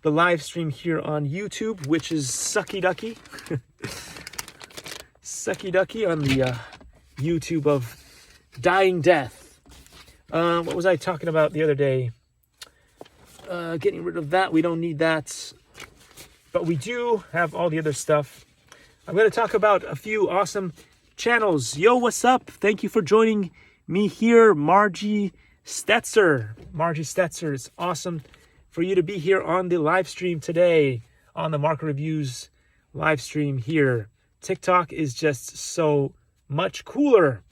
the live stream here on YouTube, which is Sucky Ducky. Sucky Ducky on the YouTube of Dying Death. What was I talking about the other day? Getting rid of that. We don't need that. But we do have all the other stuff. I'm going to talk about a few awesome channels. Yo, what's up? Thank you for joining me here, Margie Stetzer. Margie Stetzer, it's awesome for you to be here on the live stream today, on the Market Reviews live stream here. TikTok is just so much cooler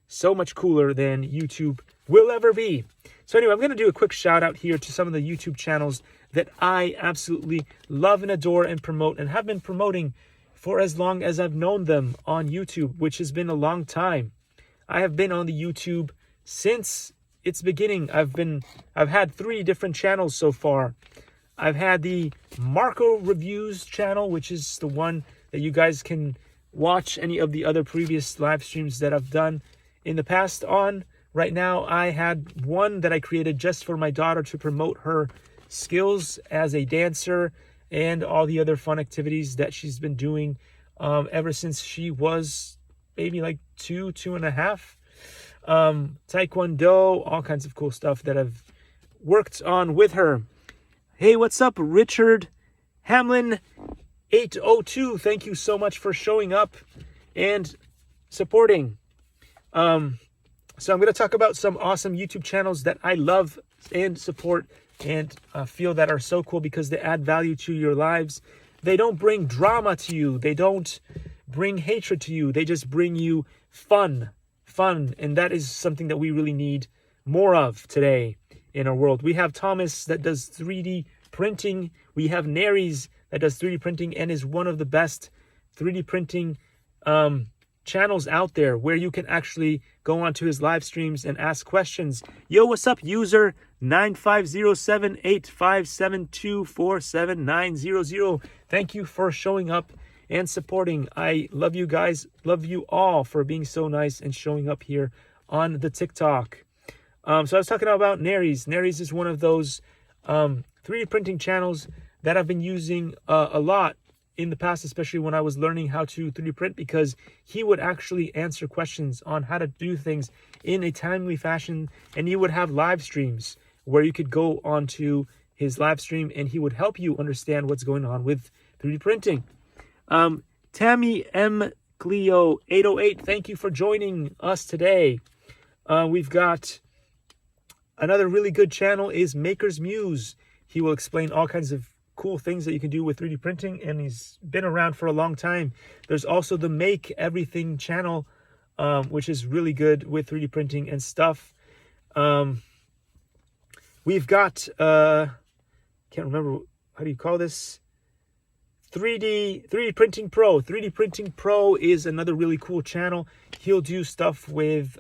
than YouTube will ever be. So anyway, I'm going to do a quick shout out here to some of the YouTube channels that I absolutely love and adore and promote and have been promoting for as long as I've known them on YouTube, which has been a long time. I have been on the YouTube since its beginning. I've had 3 different channels so far. I've had the Marco Reviews channel, which is the one that you guys can watch any of the other previous live streams that I've done in the past on. Right now, I had one that I created just for my daughter to promote her skills as a dancer and all the other fun activities that she's been doing ever since she was maybe like 2.5. Taekwondo, all kinds of cool stuff that I've worked on with her. Hey, what's up, Richard Hamlin 802? Thank you so much for showing up and supporting. So I'm going to talk about some awesome YouTube channels that I love and support and feel that are so cool because they add value to your lives. They don't bring drama to you. They don't bring hatred to you. They just bring you fun. And that is something that we really need more of today in our world. We have Thomas that does 3D printing. We have Naries that does 3D printing and is one of the best 3D printing channels out there, where you can actually go onto his live streams and ask questions. Yo, what's up, user 9507857247900? Thank you for showing up and supporting. I love you guys. Love you all for being so nice and showing up here on the TikTok. So I was talking about Naries. Naries is one of those 3D printing channels that I've been using a lot in the past, especially when I was learning how to 3D print, because he would actually answer questions on how to do things in a timely fashion, and he would have live streams where you could go onto his live stream and he would help you understand what's going on with 3D printing. Tammy M. Cleo 808, thank you for joining us today. We've got another really good channel is Maker's Muse. He will explain all kinds of cool things that you can do with 3D printing, and he's been around for a long time. There's also the Make Everything channel, which is really good with 3D printing and stuff. We've got can't remember, how do you call this, 3D Printing Pro. 3D Printing Pro is another really cool channel. He'll do stuff with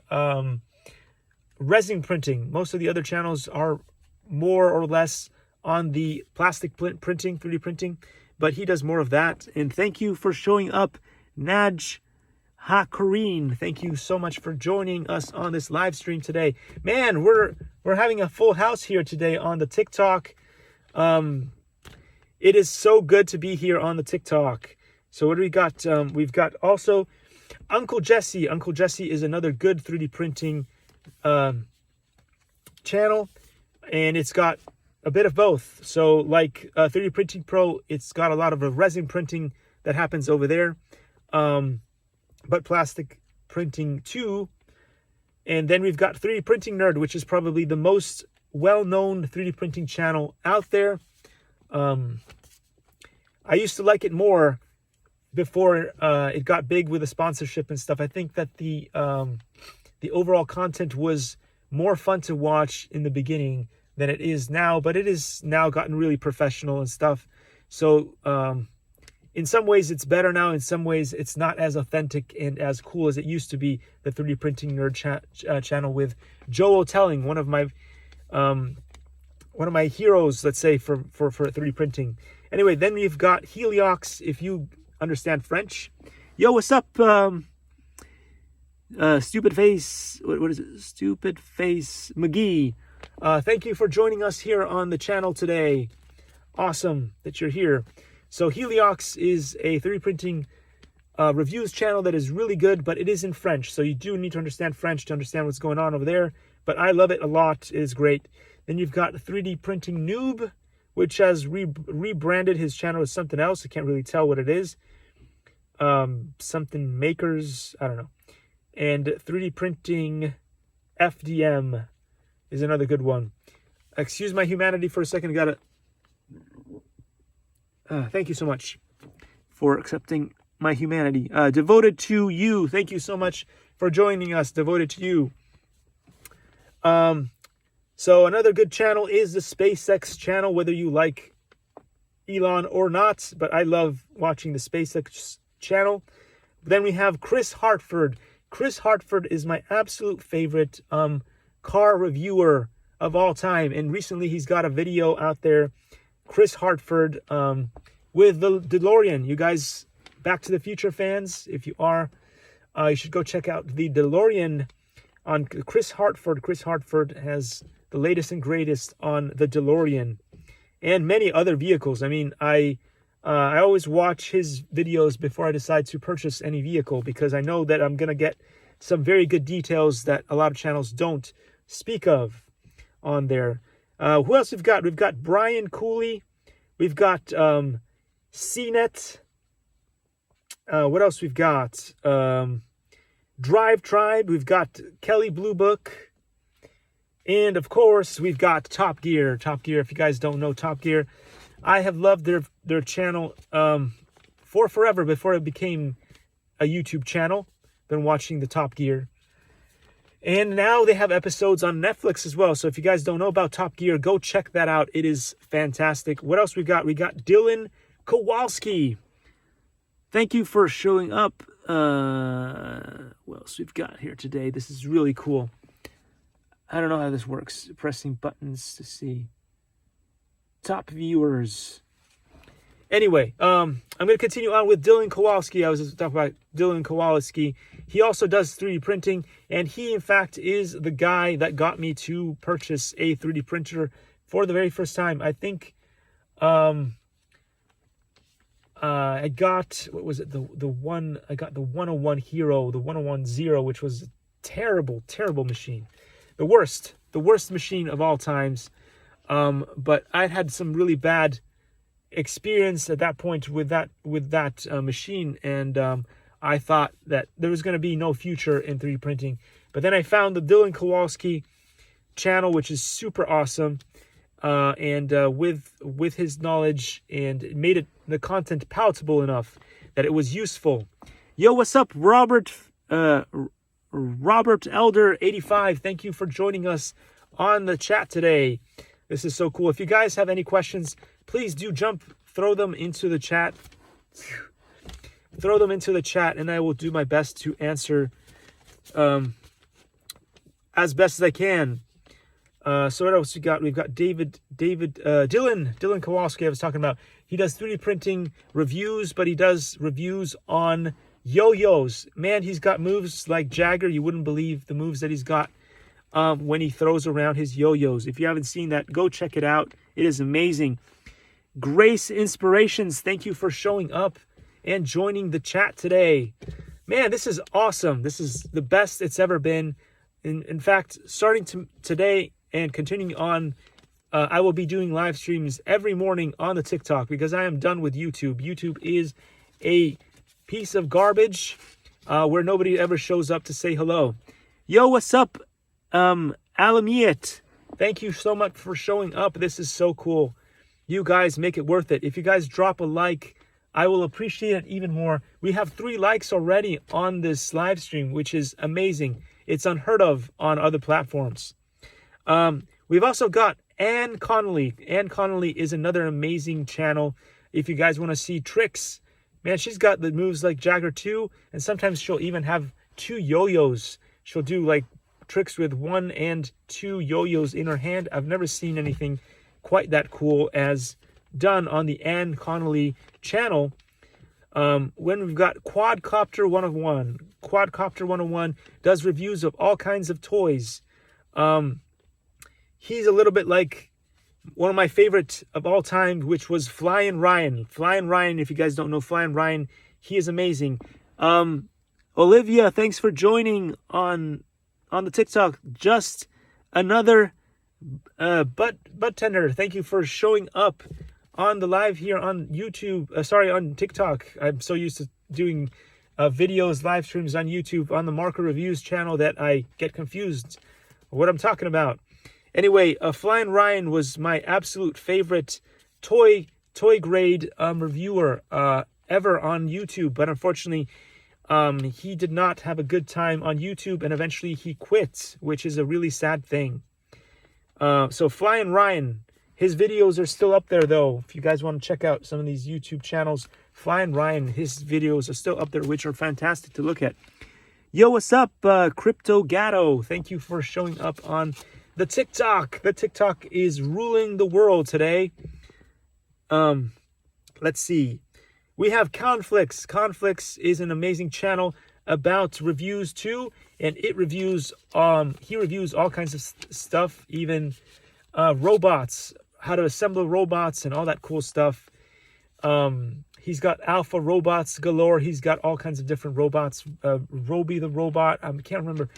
resin printing. Most of the other channels are more or less on the plastic printing, 3D printing, but he does more of that. And thank you for showing up, Naj Hakareen. Thank you so much for joining us on this live stream today. Man, we're having a full house here today on the TikTok. It is so good to be here on the TikTok. So what do we got? We've got also Uncle Jesse. Uncle Jesse is another good 3D printing channel, and it's got a bit of both. So like 3D Printing Pro, it's got a lot of resin printing that happens over there, but plastic printing too. And then we've got 3D Printing Nerd, which is probably the most well-known 3D printing channel out there. I used to like it more before it got big with the sponsorship and stuff. I think that the overall content was more fun to watch in the beginning than it is now, but it is now gotten really professional and stuff. So in some ways it's better now. In some ways it's not as authentic and as cool as it used to be. The 3D Printing Nerd channel with Joel Telling, one of my heroes, let's say, for 3D printing. Anyway, then we've got Heliox, if you understand French. Yo, what's up? Stupid Face, what is it? Stupid Face McGee. Thank you for joining us here on the channel today. Awesome that you're here. So Heliox is a 3D printing reviews channel that is really good, but it is in French. So you do need to understand French to understand what's going on over there. But I love it a lot. It is great. Then you've got 3D Printing Noob, which has rebranded his channel as something else. I can't really tell what it is. Something Makers, I don't know. And 3D Printing FDM is another good one. Excuse my humanity for a second. Got it. Thank you so much for accepting my humanity. Devoted to You. Thank you so much for joining us. Devoted to You. So another good channel is the SpaceX channel, whether you like Elon or not, but I love watching the SpaceX channel. Then we have Chris Hartford. Chris Hartford is my absolute favorite car reviewer of all time, and recently he's got a video out there, Chris Hartford, with the DeLorean. You guys, Back to the Future fans, if you are, you should go check out the DeLorean on Chris Hartford. Chris Hartford has the latest and greatest on the DeLorean and many other vehicles. I mean, I always watch his videos before I decide to purchase any vehicle, because I know that I'm going to get some very good details that a lot of channels don't speak of on there. Who else we've got? We've got Brian Cooley. We've got CNET. What else we've got? Drive Tribe. We've got Kelly Blue Book. And of course, we've got Top Gear. Top Gear, if you guys don't know Top Gear, I have loved their channel for forever, before it became a YouTube channel. Been watching the Top Gear. And now they have episodes on Netflix as well. So if you guys don't know about Top Gear, go check that out. It is fantastic. What else we got? We got Dylan Kowalski. Thank you for showing up. What else we've got here today? This is really cool. I don't know how this works. Pressing buttons to see. Top viewers. Anyway, I'm going to continue on with Dylan Kowalski. I was just talking about Dylan Kowalski. He also does 3D printing, and he, in fact, is the guy that got me to purchase a 3D printer for the very first time. I think I got, what was it? I got the 101 Hero, the 101 Zero, which was a terrible, terrible machine. The worst machine of all times. But I had some really bad experience at that point with that machine, and I thought that there was going to be no future in 3D printing. But then I found the Dylan Kowalski channel, which is super awesome, and with his knowledge, and it made the content palatable enough that it was useful. Yo, what's up, Robert Elder 85? Thank you for joining us on the chat today. This is so cool. If you guys have any questions, please do throw them into the chat. Throw them into the chat, and I will do my best to answer as best as I can. So what else we got? We've got Dylan Kowalski I was talking about. He does 3D printing reviews, but he does reviews on yo-yos. Man, he's got moves like Jagger. You wouldn't believe the moves that he's got when he throws around his yo-yos. If you haven't seen that, go check it out. It is amazing. Grace Inspirations, thank you for showing up and joining the chat today. Man, this is awesome. This is the best it's ever been. In fact, starting today and continuing on, I will be doing live streams every morning on the TikTok, because I am done with YouTube. YouTube is a piece of garbage where nobody ever shows up to say hello. Yo, what's up, Alamiet? Thank you so much for showing up. This is so cool. You guys make it worth it. If you guys drop a like, I will appreciate it even more. We have 3 likes already on this live stream, which is amazing. It's unheard of on other platforms. We've also got Anne Connolly. Anne Connolly is another amazing channel. If you guys want to see tricks, man, she's got the moves like Jagger too, and sometimes she'll even have 2 yo-yos. She'll do like tricks with 1 and 2 yo-yos in her hand. I've never seen anything quite that cool as done on the Anne Connolly channel. When we've got Quadcopter 101. Quadcopter 101 does reviews of all kinds of toys. He's a little bit like one of my favorite of all time, which was Flying Ryan. Flying Ryan, if you guys don't know Flying Ryan, he is amazing. Olivia, thanks for joining on the TikTok. Just another butt tender. Thank you for showing up on the live here on YouTube. On TikTok. I'm so used to doing videos, live streams on YouTube on the Marker Reviews channel that I get confused what I'm talking about. Anyway, Flying Ryan was my absolute favorite toy grade reviewer ever on YouTube, but unfortunately, he did not have a good time on YouTube, and eventually he quit, which is a really sad thing. So Flying Ryan, his videos are still up there though. If you guys want to check out some of these YouTube channels, Flying Ryan, his videos are still up there, which are fantastic to look at. Yo, what's up, Crypto Gatto? Thank you for showing up on the TikTok. The TikTok is ruling the world today. Let's see. We have Conflicts. Conflicts is an amazing channel about reviews too, and it reviews he reviews all kinds of stuff, even robots, how to assemble robots and all that cool stuff. He's got alpha robots galore. He's got all kinds of different robots. Roby the robot, I can't remember,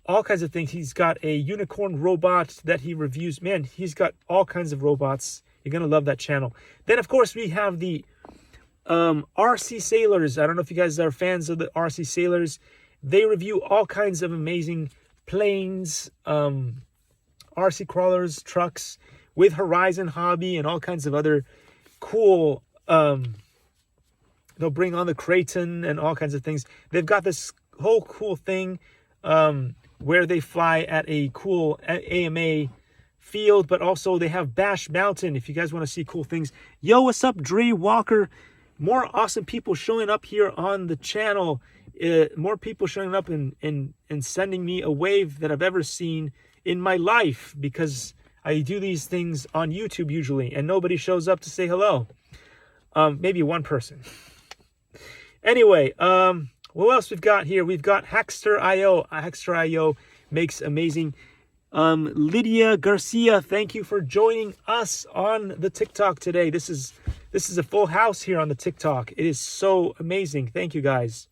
all kinds of things. He's got a unicorn robot that he reviews. Man, he's got all kinds of robots. You're gonna love that channel. Then of course we have the RC Sailors. I don't know if you guys are fans of the RC Sailors. They review all kinds of amazing planes, RC crawlers, trucks, with Horizon Hobby and all kinds of other cool, they'll bring on the Creighton and all kinds of things. They've got this whole cool thing where they fly at a cool AMA field, but also they have Bash Mountain if you guys want to see cool things. Yo, what's up, Dre Walker? More awesome people showing up here on the channel. More people showing up and sending me a wave that I've ever seen in my life, because I do these things on YouTube usually, and nobody shows up to say hello. Maybe one person. Anyway, what else we've got here? We've got Hackster.io. Hackster.io makes amazing. Lydia Garcia, thank you for joining us on the TikTok today. This is a full house here on the TikTok. It is so amazing. Thank you, guys.